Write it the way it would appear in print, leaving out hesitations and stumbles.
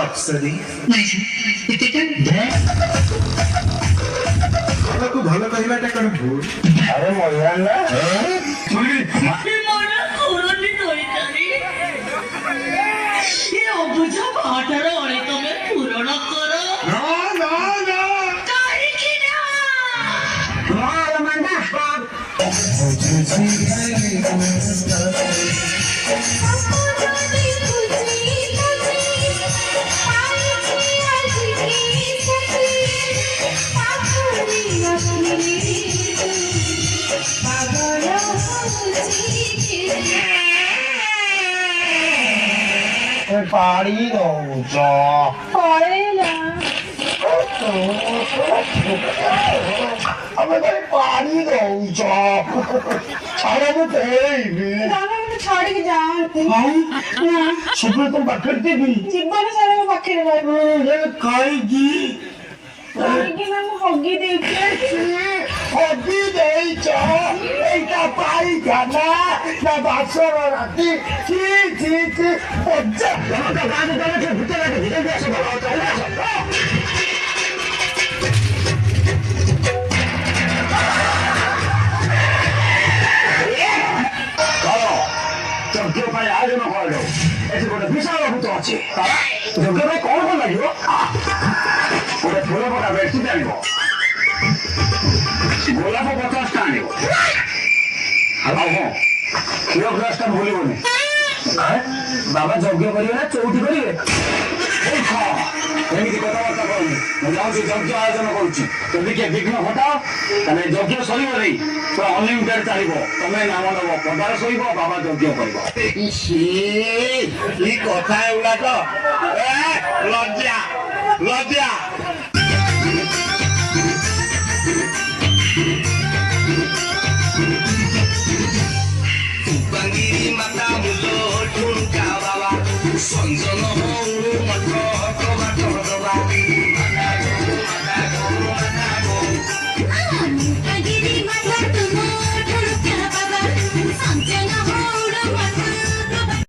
অপসরি ভালো ভালো কহিবাটা কোন ভুল আরে মজা না অবুঝা ভাটার অনেকমের পূরণ করো না না না তাই কি না পারি দৌচ আমাদের পারি দৌচ ছাড়াবো কইবি ଛାଡିକି ଯାଆନ୍ତି ସୁପ୍ରିୟ ତମ ପାଖରେ ଦେବି ଜୀବନ ସାରା ମୋ ପାଖରେ ରହିବ କାହିଁକି କାହିଁକି ନା ମୁଁ ହଗି ଦେଇଛି ହଗି ଦେଇଛ ଏଇଟା ପାଇଖାନା ନା ବାସର ରାତି ଛି ଛି ଛି ପଚା ଭିତରେ ଯଜ୍ଞ ପାଇଁ ଆୟୋଜନ କରାଯାଉ ଏଠି ଗୋଟେ ବିଶାଳ ଭୂତ ଅଛି ଯଜ୍ଞ ପାଇଁ କଣ କଣ ଲାଗିବ ଗୋଟେ ଫୁଲ ପଟା ବେଡସିଟ୍ ଆଣିବ ଗୋଲାପ 50ଟା ଆଣିବ ଆଉ ହଁ କ୍ଷୀର ଗ୍ଲାସଟା ଭୁଲିବନି ବାବା ଯଜ୍ଞ କରିବେ ନା ଚଉଠି କରିବେ ଏମିତି କଥାବାର୍ତ୍ତା କରୁନି ମୁଁ ଯାଉଛି ଯଜ୍ଞ ଆୟୋଜନ କରୁଛି ଯଦି କିଏ ବିଘ୍ନ ଘଟାଅ ତାହେଲେ ଯଜ୍ଞ ସରିବ ନାହିଁ ପୁରା ଅନଲିମିଟେଡ୍ ଚାଲିବ ତମେ ନାମ ନେବ ପଦାରେ ଶୋଇବ ବାବା ଯଜ୍ଞ କରିବ କି କଥା ଏଗୁଡାକ ଲଜ୍ଜା ଲଜ୍ଜା ମାତା ମୂଲ ଠୁଙ୍କା ବାବା ସଞ୍ଜନ